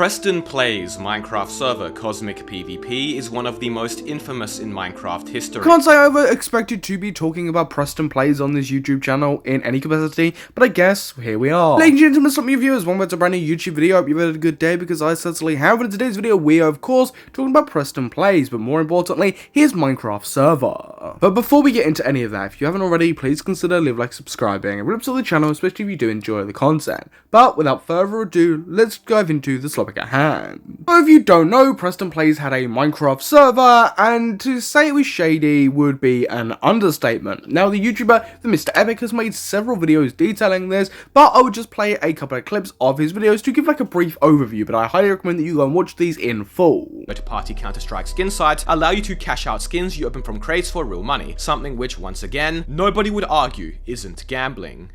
PrestonPlayz Minecraft server Cosmic PvP is one of the most infamous in Minecraft history. Can't say I ever expected to be talking about PrestonPlayz on this YouTube channel in any capacity, but I guess here we are. Ladies and gentlemen, some of you viewers, welcome back to a brand new YouTube video. I hope you've had a good day because I certainly have. In today's video, we are of course talking about PrestonPlayz, but more importantly, his Minecraft server. But before we get into any of that, if you haven't already, please consider leave like, subscribing, and really support the channel, especially if you do enjoy the content. But without further ado, let's dive into the topic at hand. So if you don't know, PrestonPlayz had a Minecraft server, and to say it was shady would be an understatement. Now, the YouTuber TheMisterEpic has made several videos detailing this, but I would just play a couple of clips of his videos to give like a brief overview, but I highly recommend that you go and watch these in full. Third-party Counter-Strike skin sites allow you to cash out skins you open from crates for real money, something which, once again, nobody would argue isn't gambling.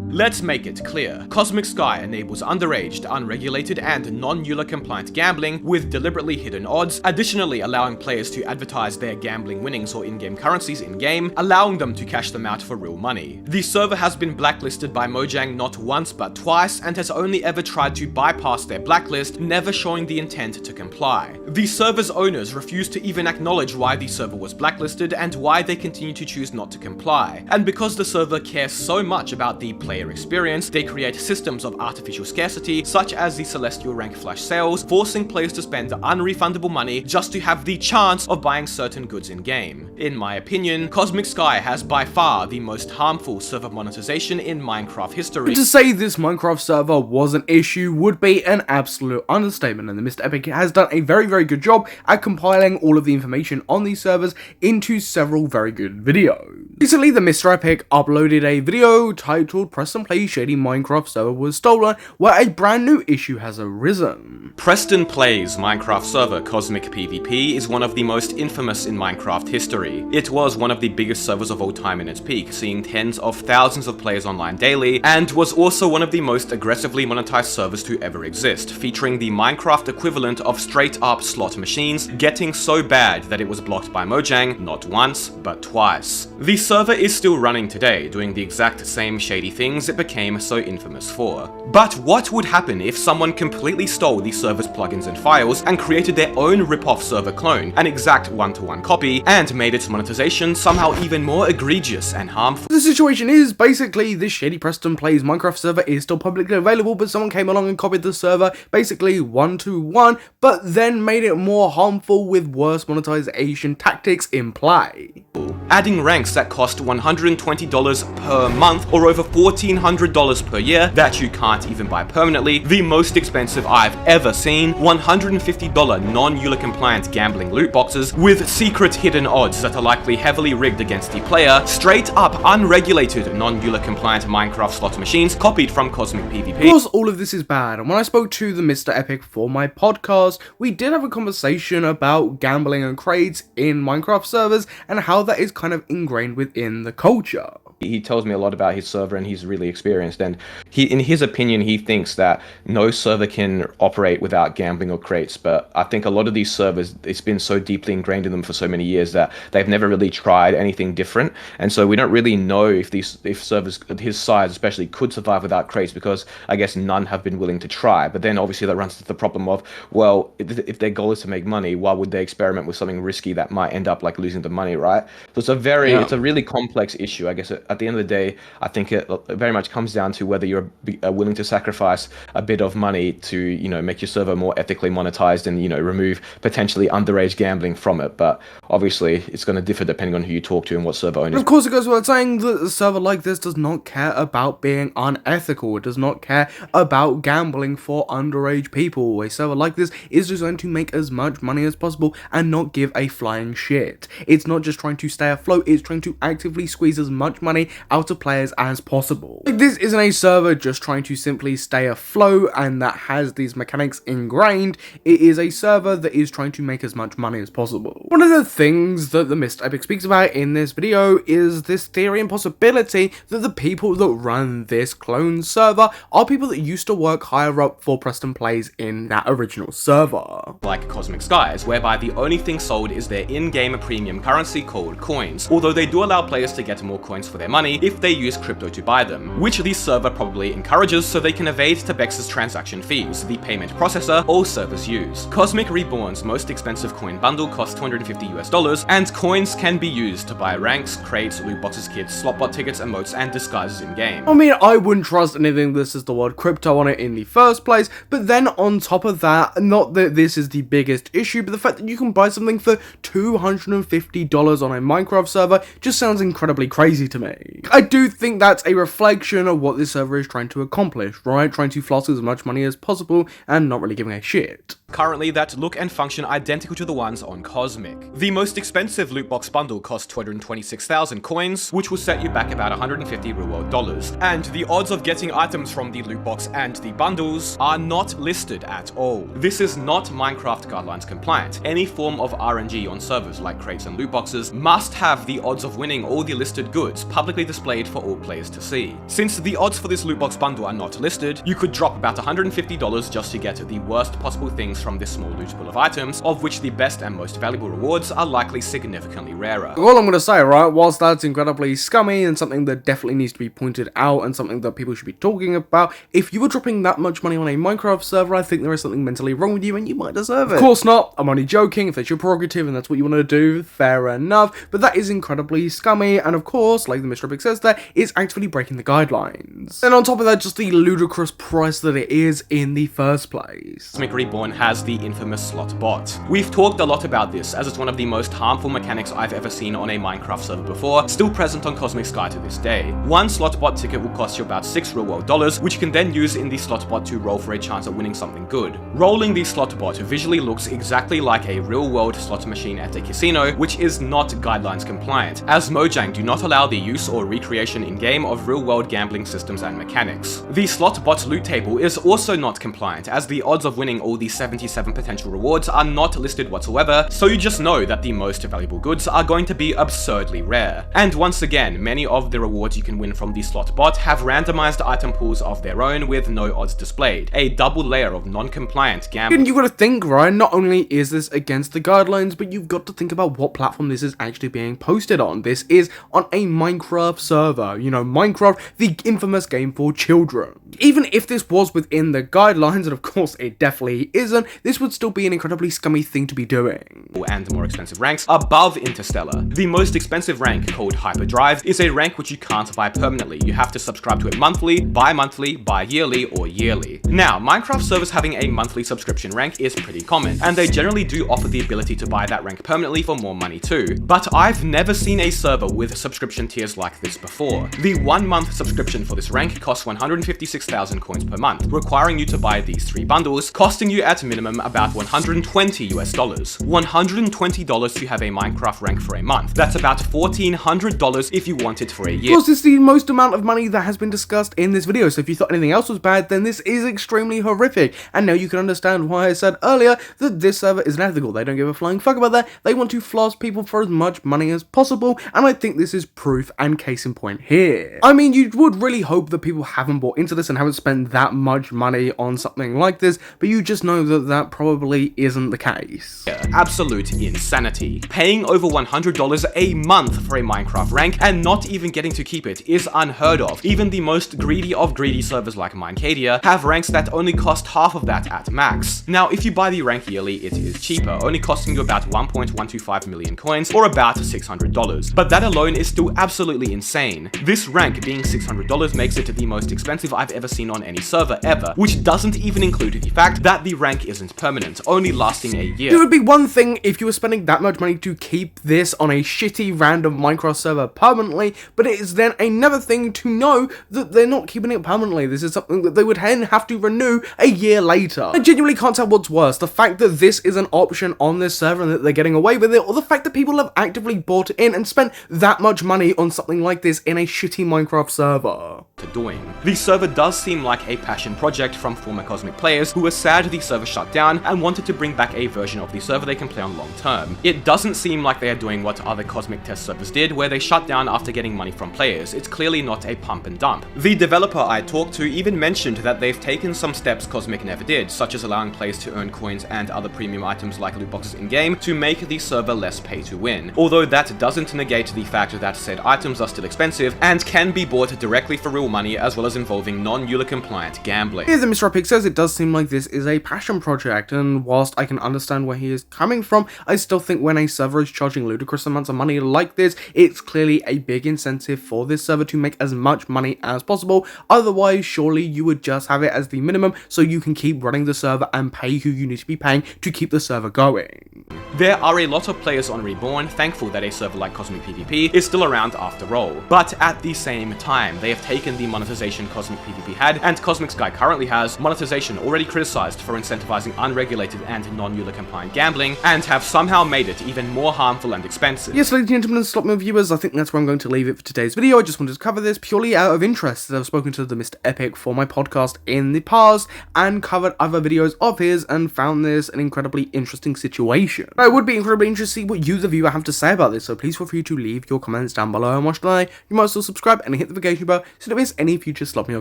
Let's make it clear. Cosmic Sky enables underaged, unregulated, and non-EULA compliant gambling with deliberately hidden odds, additionally allowing players to advertise their gambling winnings or in-game currencies in-game, allowing them to cash them out for real money. The server has been blacklisted by Mojang not once but twice, and has only ever tried to bypass their blacklist, never showing the intent to comply. The server's owners refuse to even acknowledge why the server was blacklisted and why they continue to choose not to comply. And because the server cares so much about the player experience, they create systems of artificial scarcity, such as the Celestial rank flash sales, forcing players to spend unrefundable money just to have the chance of buying certain goods in-game. In my opinion, Cosmic Sky has by far the most harmful server monetization in Minecraft history. To say this Minecraft server was an issue would be an absolute understatement, and TheMisterEpic has done a very good job at compiling all of the information on these servers into several very good videos. Recently, TheMisterEpic uploaded a video titled PrestonPlayz Shady Minecraft Server Was Stolen, where a brand new issue has arisen. PrestonPlayz Minecraft server Cosmic PvP is one of the most infamous in Minecraft history. It was one of the biggest servers of all time in its peak, seeing tens of thousands of players online daily, and was also one of the most aggressively monetized servers to ever exist, featuring the Minecraft equivalent of straight up slot machines, getting so bad that it was blocked by Mojang not once, but twice. The server is still running today, doing the exact same shady things it became so infamous for. But what would happen if someone completely stole the server's plugins and files and created their own rip-off server clone, an exact one-to-one copy, and made its monetization somehow even more egregious and harmful? The situation is basically this shady PrestonPlayz Minecraft server is still publicly available, but someone came along and copied the server basically one-to-one, but then made it more harmful with worse monetization tactics in play. Adding ranks that cost $120 per month or over $1,400 per year that you can't even buy permanently, the most expensive I've ever seen, $150 non-EULA compliant gambling loot boxes with secret hidden odds that are likely heavily rigged against the player, straight up unregulated non-EULA compliant Minecraft slot machines copied from Cosmic PvP. Of course, all of this is bad, and when I spoke to TheMisterEpic for my podcast, we did have a conversation about gambling and crates in Minecraft servers and how that is kind of ingrained within the culture. He tells me a lot about his server, and he's really experienced, and in his opinion, he thinks that no server can operate without gambling or crates. But I think a lot of these servers, it's been so deeply ingrained in them for so many years that they've never really tried anything different, and so we don't really know if servers his size especially could survive without crates, because I guess none have been willing to try. But then obviously that runs into the problem of, well, if their goal is to make money, why would they experiment with something risky that might end up like losing the money, right? So it's a really complex issue, I guess. At the end of the day, I think it very much comes down to whether you're willing to sacrifice a bit of money to, make your server more ethically monetized and, remove potentially underage gambling from it. But obviously, it's going to differ depending on who you talk to and what server owners. And of course, it goes without saying that a server like this does not care about being unethical. It does not care about gambling for underage people. A server like this is designed to make as much money as possible and not give a flying shit. It's not just trying to stay afloat, it's trying to actively squeeze as much money out of players as possible. Like, this isn't a server just trying to simply stay afloat and that has these mechanics ingrained. It is a server that is trying to make as much money as possible. One of the things that TheMisterEpic speaks about in this video is this theory and possibility that the people that run this clone server are people that used to work higher up for PrestonPlayz in that original server. like Cosmic Skies, whereby the only thing sold is their in-game premium currency called coins, although they do allow players to get more coins for their money if they use crypto to buy them, which the server probably encourages so they can evade Tebex's transaction fees, the payment processor all servers use. Cosmic Reborn's most expensive coin bundle costs $250 and coins can be used to buy ranks, crates, loot boxes, kits, slotbot tickets, emotes, and disguises in-game. I mean, I wouldn't trust anything that says the word crypto on it in the first place, but then on top of that, not that this is the biggest issue, but the fact that you can buy something for $250 on a Minecraft server just sounds incredibly crazy to me. I do think that's a reflection of what this server is trying to accomplish, right? Trying to floss as much money as possible and not really giving a shit. Currently, that look and function identical to the ones on Cosmic. The most expensive loot box bundle costs 226,000 coins, which will set you back about 150 real world dollars. And the odds of getting items from the loot box and the bundles are not listed at all. This is not Minecraft guidelines compliant. Any form of RNG on servers like crates and loot boxes must have the odds of winning all the listed goods publicly displayed for all players to see. Since the odds for this loot box bundle are not listed, you could drop about $150 just to get the worst possible things from this small loot pool of items, of which the best and most valuable rewards are likely significantly rarer. All I'm gonna say, right, whilst that's incredibly scummy and something that definitely needs to be pointed out and something that people should be talking about, if you were dropping that much money on a Minecraft server, I think there is something mentally wrong with you and you might deserve it. Of course not, I'm only joking. If that's your prerogative and that's what you want to do, fair enough, but that is incredibly scummy, and of course, like the TheMisterEpic says there, is actually breaking the guidelines. And on top of that, just the ludicrous price that it is in the first place. Cosmic Reborn has the infamous slot bot. We've talked a lot about this, as it's one of the most harmful mechanics I've ever seen on a Minecraft server before, still present on Cosmic Sky to this day. One slot bot ticket will cost you about $6 real world dollars, which you can then use in the slot bot to roll for a chance at winning something good. Rolling the slot bot visually looks exactly like a real world slot machine at a casino, which is not guidelines compliant, as Mojang do not allow the use or recreation in-game of real world gambling systems and mechanics. The slot bot's loot table is also not compliant, as the odds of winning all the 77 potential rewards are not listed whatsoever, so you just know that the most valuable goods are going to be absurdly rare. And once again, many of the rewards you can win from the slot bot have randomized item pools of their own with no odds displayed, a double layer of non-compliant gambling. And you gotta think, right, not only is this against the guidelines, but you've got to think about what platform this is actually being posted on. This is on a Minecraft server, you know, Minecraft, the infamous game for children. Even if this was within the guidelines, and of course it definitely isn't, this would still be an incredibly scummy thing to be doing. And more expensive ranks above Interstellar. The most expensive rank, called Hyperdrive, is a rank which you can't buy permanently. You have to subscribe to it monthly, bi-monthly, bi-yearly, or yearly. Now, Minecraft servers having a monthly subscription rank is pretty common, and they generally do offer the ability to buy that rank permanently for more money too. But I've never seen a server with subscription tiers like this before. The 1 month subscription for this rank costs 156,000 coins per month, requiring you to buy these 3 bundles, costing you at minimum about $120 US. $120 to have a Minecraft rank for a month. That's about $1,400 if you want it for a year. Of course, this is the most amount of money that has been discussed in this video, so if you thought anything else was bad, then this is extremely horrific. And now you can understand why I said earlier that this server isn't ethical. They don't give a flying fuck about that. They want to floss people for as much money as possible, and I think this is proof and case in point here. I mean, you would really hope that people haven't bought into this and haven't spent that much money on something like this, but you just know that that probably isn't the case. Absolute insanity. Paying over $100 a month for a Minecraft rank and not even getting to keep it is unheard of. Even the most greedy of greedy servers like Minecadia have ranks that only cost half of that at max. Now, if you buy the rank yearly, it is cheaper, only costing you about 1.125 million coins or about $600. But that alone is still absolutely insane. This rank being $600 makes it the most expensive I've ever seen on any server ever, which doesn't even include the fact that the rank isn't permanent, only lasting a year. It would be one thing if you were spending that much money to keep this on a shitty random Minecraft server permanently, but it is then another thing to know that they're not keeping it permanently. This is something that they would then have to renew a year later. I genuinely can't tell what's worse, the fact that this is an option on this server and that they're getting away with it, or the fact that people have actively bought in and spent that much money on something like this in a shitty Minecraft server. Doing. The server does seem like a passion project from former Cosmic players who were sad the server shut down and wanted to bring back a version of the server they can play on long term. It doesn't seem like they are doing what other Cosmic test servers did, where they shut down after getting money from players. It's clearly not a pump and dump. The developer I talked to even mentioned that they've taken some steps Cosmic never did, such as allowing players to earn coins coins and other premium items like loot boxes in-game to make the server less pay to win. Although that doesn't negate the fact that said items are still expensive and can be bought directly for real money, as well as involving non-EULA compliant gambling. Here TheMisterEpic says it does seem like this is a passion project, and whilst I can understand where he is coming from, I still think when a server is charging ludicrous amounts of money like this, it's clearly a big incentive for this server to make as much money as possible. Otherwise, surely you would just have it as the minimum so you can keep running the server and pay who you need to be paying to keep the server going. There are a lot of players on Reborn thankful that a server like Cosmic PvP is still around after all, but at the same time, they have taken the monetization Cosmic PvP had, and Cosmic Sky currently has, monetization already criticized for incentivizing unregulated and non-EULA compliant gambling, and have somehow made it even more harmful and expensive. Yes, ladies and gentlemen, slot mill viewers, I think that's where I'm going to leave it for today's video. I just wanted to cover this purely out of interest, as I've spoken to TheMisterEpic for my podcast in the past, and covered other videos of his, and found this an incredibly interesting situation. I would be incredibly interested to see what you, the viewer, have to say about this, so please feel free to leave your comments down below, and watch today. You might still subscribe and hit the notification bell so you don't miss any future slot mill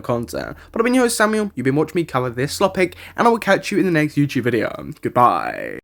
content. But I've been your host Samuel, you've been watching me cover this slot pick, and I will catch you in the next YouTube video. Goodbye.